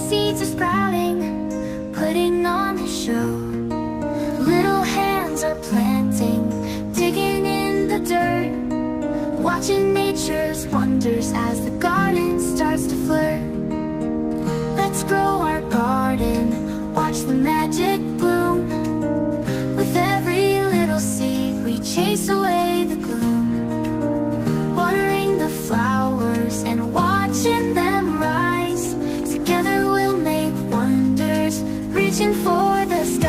seeds are sprouting, putting on the show. Little hands are planting, digging in the dirt, watching nature's wonders as the garden starts to flirt. Let's grow our garden, watch the magic bloom. With every little seed we chase away the gloom. Watering the flowers and watching them rise, together we'll make wonders, reaching for the sky.